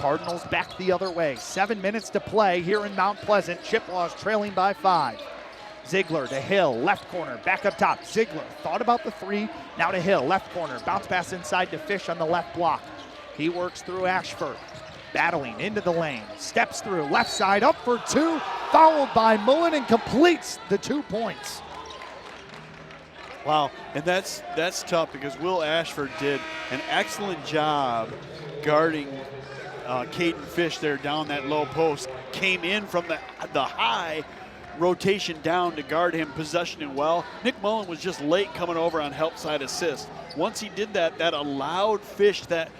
Cardinals back the other way. 7 minutes to play here in Mount Pleasant. Chippewas trailing by 5. Ziegler to Hill, left corner, back up top. Ziegler thought about the 3, now to Hill, left corner. Bounce pass inside to Fish on the left block. He works through Ashford, battling into the lane. Steps through, left side, up for 2. Fouled by Mullen and completes the 2 points. Wow, and that's tough because Will Ashford did an excellent job guarding Caden Fish there down that low post. Came in from the high rotation down to guard him, possessioning well. Nick Mullen was just late coming over on help side assist. Once he did that, that allowed Fish that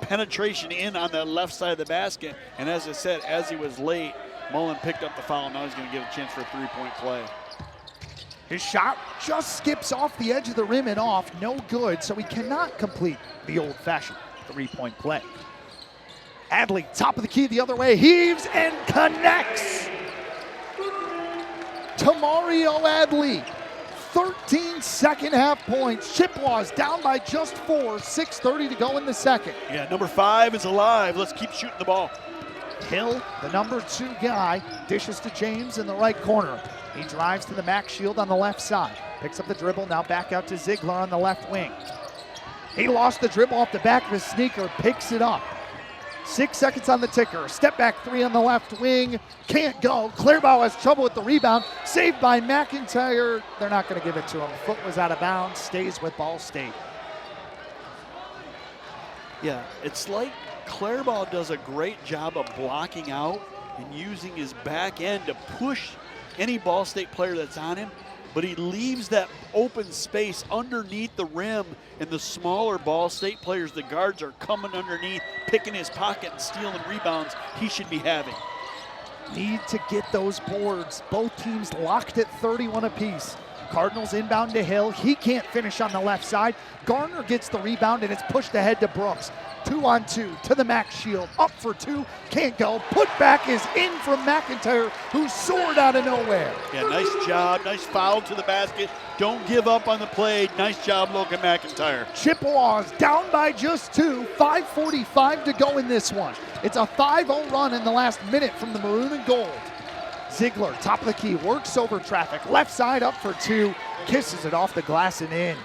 penetration in on that left side of the basket. And as I said, as he was late, Mullen picked up the foul. Now he's going to get a chance for a 3-point play. His shot just skips off the edge of the rim and off, no good, so he cannot complete the old-fashioned 3-point play. Adley, top of the key the other way, heaves and connects. Tamario Adley, 13 second half points. Chippewas down by just 4, 6:30 to go in the second. Yeah, number 5 is alive. Let's keep shooting the ball. Hill, the number 2 guy, dishes to James in the right corner. He drives to the Max Shield on the left side. Picks up the dribble, now back out to Ziegler on the left wing. He lost the dribble off the back of his sneaker, picks it up. 6 seconds on the ticker. Step back 3 on the left wing. Can't go. Clairbaugh has trouble with the rebound. Saved by McIntyre. They're not going to give it to him. Foot was out of bounds. Stays with Ball State. Yeah, it's like Clairbaugh does a great job of blocking out and using his back end to push any Ball State player that's on him, but he leaves that open space underneath the rim, and the smaller Ball State players, the guards, are coming underneath, picking his pocket and stealing rebounds he should be having. Need to get those boards. Both teams locked at 31 apiece. Cardinals inbound to Hill. He can't finish on the left side. Garner gets the rebound, and it's pushed ahead to Brooks. 2-on-2 to the Max Shield. Up for 2. Can't go. Put back is in from McIntyre, who soared out of nowhere. Yeah, nice job. Nice foul to the basket. Don't give up on the play. Nice job, Logan McIntyre. Chippewas down by just 2. 5:45 to go in this one. It's a 5-0 run in the last minute from the maroon and gold. Ziegler, top of the key, works over traffic. Left side up for 2. Kisses it off the glass and in.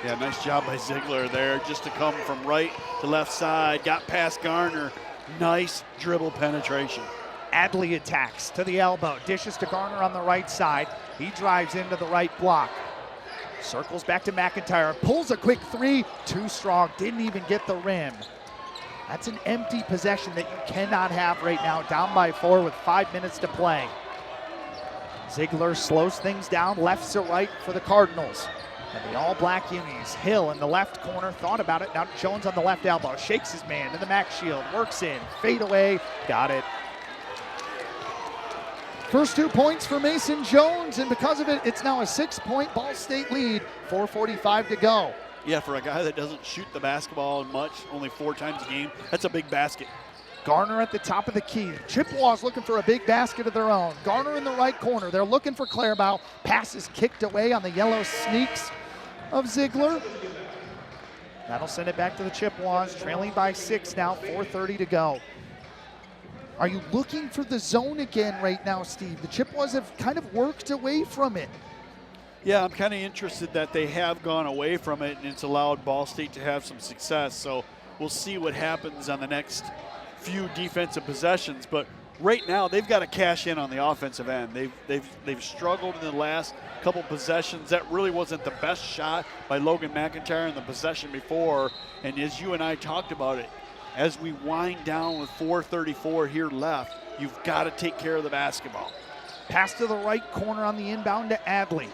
Yeah, nice job by Ziegler there, just to come from right to left side. Got past Garner. Nice dribble penetration. Adley attacks to the elbow. Dishes to Garner on the right side. He drives into the right block. Circles back to McIntyre. Pulls a quick 3. Too strong. Didn't even get the rim. That's an empty possession that you cannot have right now. Down by 4 with 5 minutes to play. Ziegler slows things down left to right for the Cardinals. And the all-black unis. Hill in the left corner, thought about it. Now Jones on the left elbow. Shakes his man to the Max Shield. Works in. Fade away. Got it. First 2 points for Mason Jones, and because of it, it's now a 6-point Ball State lead. 4:45 to go. Yeah, for a guy that doesn't shoot the basketball much, only 4 times a game, that's a big basket. Garner at the top of the key. Chippewas looking for a big basket of their own. Garner in the right corner. They're looking for Clairbaugh. Pass is kicked away on the yellow sneaks of Ziegler. That'll send it back to the Chippewas, trailing by 6 now, 4:30 to go. Are you looking for the zone again right now, Steve? The Chippewas have kind of worked away from it. Yeah, I'm kind of interested that they have gone away from it, and it's allowed Ball State to have some success. So we'll see what happens on the next few defensive possessions. But right now, they've got to cash in on the offensive end. They've struggled in the last couple possessions. That really wasn't the best shot by Logan McIntyre in the possession before. And as you and I talked about it, as we wind down with 4:34 here left, you've got to take care of the basketball. Pass to the right corner on the inbound to Adley.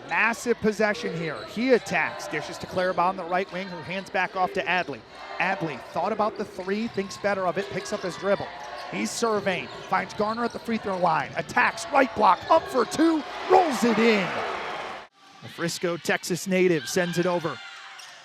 Massive possession here. He attacks. Dishes to Clairbaugh on the right wing, who hands back off to Adley. Adley thought about the 3, thinks better of it, picks up his dribble. He's surveying, finds Garner at the free throw line, attacks, right block, up for 2, rolls it in. The Frisco, Texas native sends it over.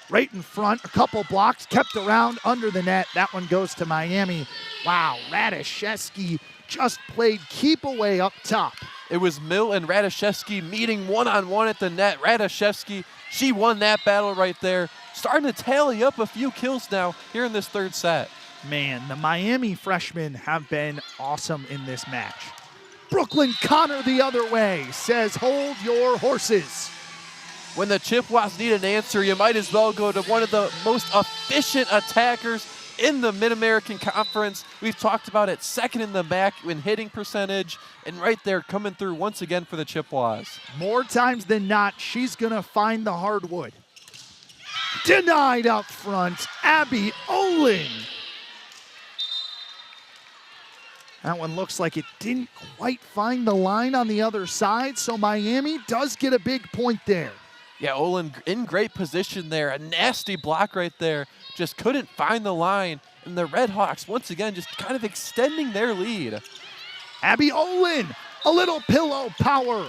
Right in front, a couple blocks, kept around under the net. That one goes to Miami. Wow, Radishevsky just played keep away up top. It was Mill and Radishevsky meeting one-on-one at the net. Radishevsky, she won that battle right there. Starting to tally up a few kills now here in this third set. Man, the Miami freshmen have been awesome in this match. Brooklyn Connor the other way says, hold your horses. When the Chippewas need an answer, you might as well go to one of the most efficient attackers in the Mid-American Conference. We've talked about it, second in the MAC in hitting percentage, and right there coming through once again for the Chippewas. More times than not, she's going to find the hardwood. Denied up front, Abby Olin. That one looks like it didn't quite find the line on the other side, so Miami does get a big point there. Yeah, Olin in great position there. A nasty block right there. Just couldn't find the line. And the Red Hawks, once again, just kind of extending their lead. Abby Olin, a little pillow power.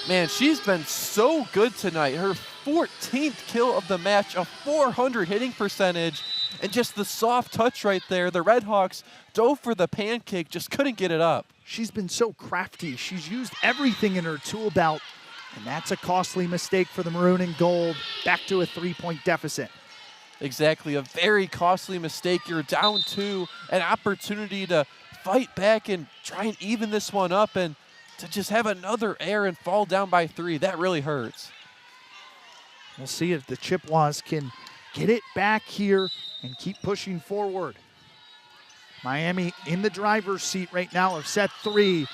Man, she's been so good tonight. Her 14th kill of the match, a 400 hitting percentage, and just the soft touch right there. The Red Hawks dove for the pancake, just couldn't get it up. She's been so crafty. She's used everything in her tool belt, and that's a costly mistake for the Maroon and Gold. Back to a 3-point deficit. Exactly, a very costly mistake. You're down 2, an opportunity to fight back and try and even this one up, and to just have another error and fall down by 3, that really hurts. We'll see if the Chippewas can get it back here and keep pushing forward. Miami in the driver's seat right now of set 3.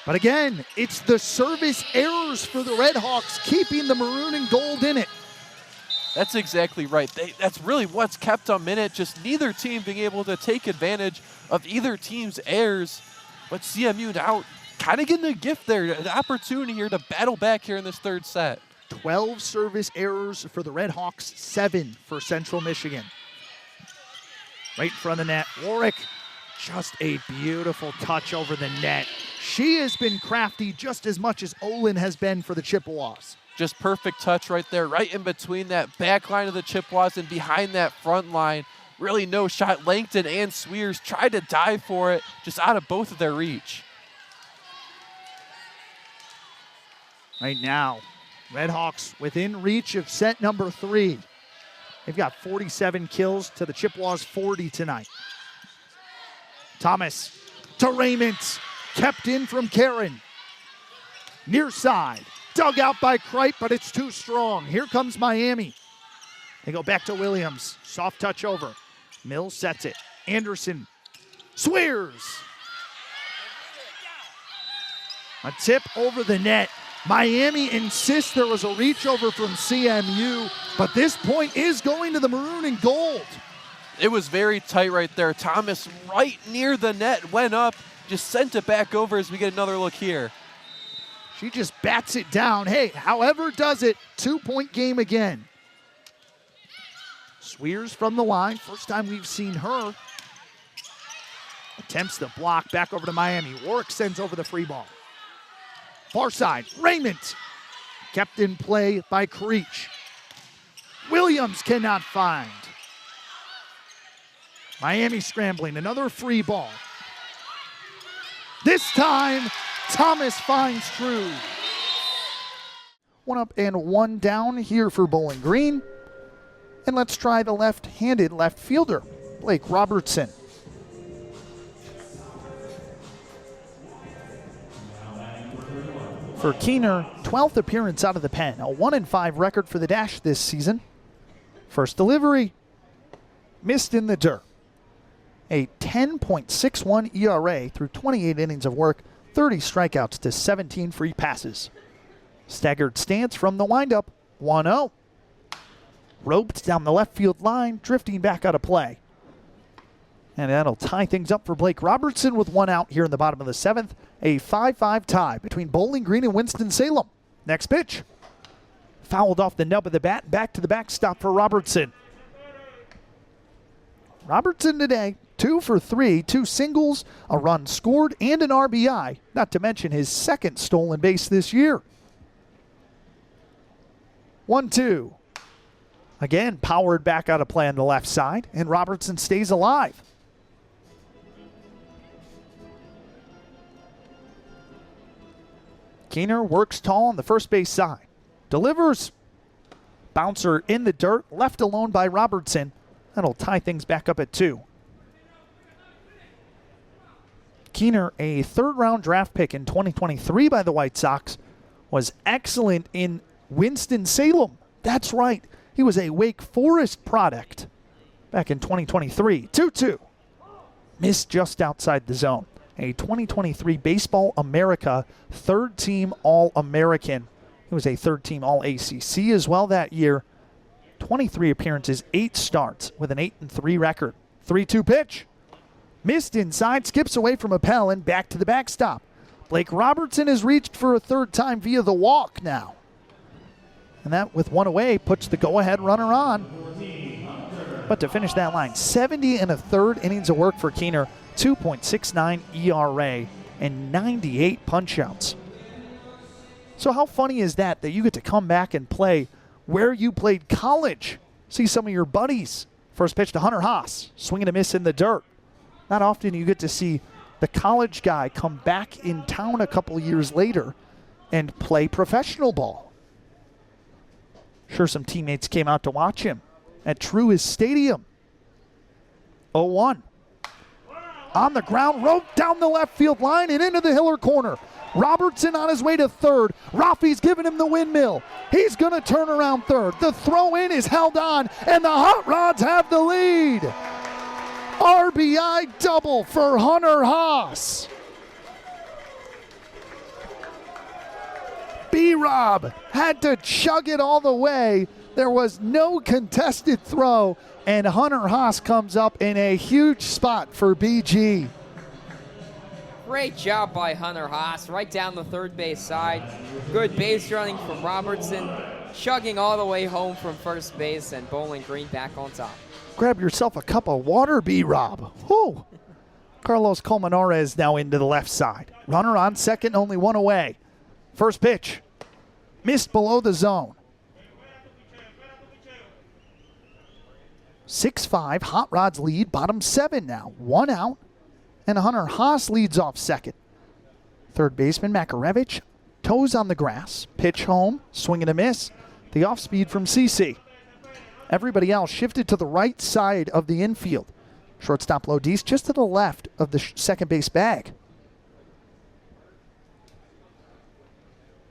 But again, it's the service errors for the Red Hawks keeping the Maroon and Gold in it. That's exactly right. That's really what's kept them in it. Just neither team being able to take advantage of either team's errors. But CMU now kind of getting a gift there, an opportunity here to battle back here in this third set. 12 service errors for the Red Hawks, 7 for Central Michigan. Right in front of the net, Warwick, just a beautiful touch over the net. She has been crafty just as much as Olin has been for the Chippewas. Just perfect touch right there, right in between that back line of the Chippewas and behind that front line. Really no shot. Langton and Sweers tried to dive for it, just out of both of their reach. Right now, Red Hawks within reach of set number 3. They've got 47 kills to the Chippewas 40 tonight. Thomas to Raymond, kept in from Karen. Near side, dug out by Kripe, but it's too strong. Here comes Miami. They go back to Williams, soft touch over. Mills sets it. Anderson, Swears. A tip over the net. Miami insists there was a reach over from CMU, but this point is going to the Maroon and Gold. It was very tight right there. Thomas right near the net, went up, just sent it back over as we get another look here. She just bats it down. Hey, however does it, 2-point game again. Swears from the line, first time we've seen her. Attempts the block, back over to Miami. Warwick sends over the free ball. Far side, Raymond. Kept in play by Creech. Williams cannot find. Miami scrambling, another free ball. This time, Thomas finds True. 1 up and 1 down here for Bowling Green. And let's try the left-handed left fielder, Blake Robertson. For Keener, 12th appearance out of the pen, a 1-5 record for the Dash this season. First delivery, missed in the dirt. A 10.61 ERA through 28 innings of work, 30 strikeouts to 17 free passes. Staggered stance from the windup, 1-0. Roped down the left field line, drifting back out of play. And that'll tie things up for Blake Robertson with 1 out here in the bottom of the 7th. A 5-5 tie between Bowling Green and Winston-Salem. Next pitch. Fouled off the nub of the bat, back to the backstop for Robertson. Robertson today, 2 for 3, 2 singles, a run scored, and an RBI, not to mention his second stolen base this year. 1-2. Again, powered back out of play on the left side, and Robertson stays alive. Keener works tall on the first base side. Delivers. Bouncer in the dirt, left alone by Robertson. That'll tie things back up at 2. Keener, a third-round draft pick in 2023 by the White Sox, was excellent in Winston-Salem. That's right. He was a Wake Forest product back in 2023. 2-2. Missed just outside the zone. A 2023 Baseball America third-team All-American. He was a third-team All-ACC as well that year. 23 appearances, 8 starts with an 8-3 record. 3-2 pitch. Missed inside, skips away from Appel and back to the backstop. Blake Robertson has reached for a third time via the walk now. And that, with one away, puts the go-ahead runner on. But to finish that line, 70 1/3 innings of work for Keener, 2.69 ERA, and 98 punch-outs. So how funny is that you get to come back and play where you played college? See some of your buddies. First pitch to Hunter Haas, swing and a miss in the dirt. Not often you get to see the college guy come back in town a couple years later and play professional ball. Sure, some teammates came out to watch him at Truist Stadium. 0-1. On the ground, roped down the left field line and into the Hiller corner. Robertson on his way to third. Rafi's giving him the windmill. He's going to turn around third. The throw in is held on, and the Hot Rods have the lead. RBI double for Hunter Haas. B-Rob had to chug it all the way. There was no contested throw, and Hunter Haas comes up in a huge spot for BG. Great job by Hunter Haas, right down the third base side. Good base running from Robertson, chugging all the way home from first base, and Bowling Green back on top. Grab yourself a cup of water, B-Rob. Whew. Carlos Colmenares now into the left side. Runner on second, only one away. First pitch, missed below the zone. 6-5, Hot Rods lead, bottom 7 now. 1 out, and Hunter Haas leads off second. Third baseman Makarevich, toes on the grass, pitch home, swing and a miss. The off speed from CC. Everybody else shifted to the right side of the infield. Shortstop Lodis just to the left of the second base bag.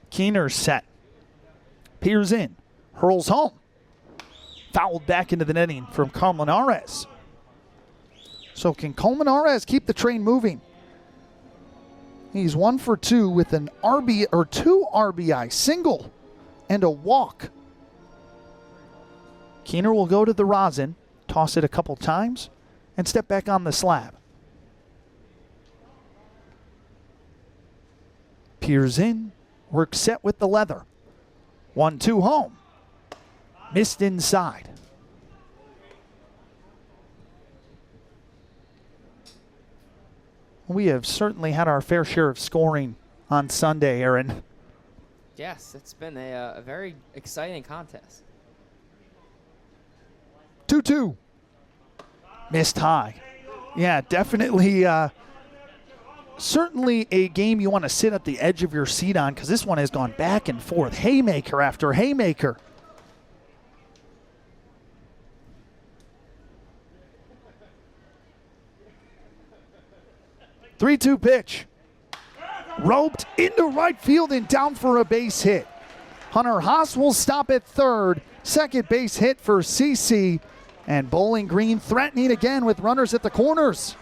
Keener set. Peers in. Hurls home. Fouled back into the netting from Colmenares. So can Colmenares keep the train moving? He's 1 for 2 with an two RBI, single and a walk. Keener will go to the rosin, toss it a couple times, and step back on the slab. Peers in, works set with the leather. 1-2 home. Missed inside. We have certainly had our fair share of scoring on Sunday, Aaron. Yes, it's been a very exciting contest. 2-2. Missed high. Yeah, definitely. Certainly a game you want to sit at the edge of your seat on, because this one has gone back and forth. Haymaker after haymaker. Three-two pitch. Roped into right field and down for a base hit. Hunter Haas will stop at third. Second base hit for CC. And Bowling Green threatening again with runners at the corners.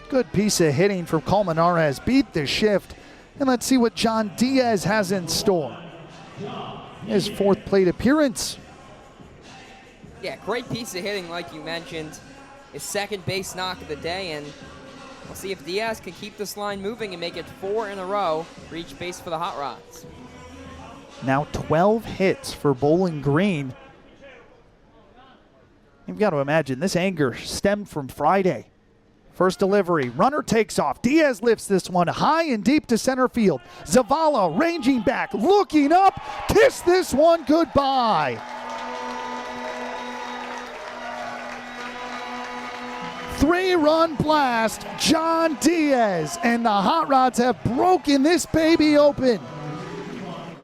Good piece of hitting from Colmenares. Beat the shift. And let's see what John Diaz has in store. His fourth plate appearance. Yeah, great piece of hitting like you mentioned. His second base knock of the day, and we'll see if Diaz can keep this line moving and make it 4 in a row, reach base for the Hot Rods. Now 12 hits for Bowling Green. You've got to imagine this anger stemmed from Friday. First delivery, runner takes off. Diaz lifts this one high and deep to center field. Zavala ranging back, looking up, kiss this one goodbye. Three-run blast, John Diaz, and the Hot Rods have broken this baby open.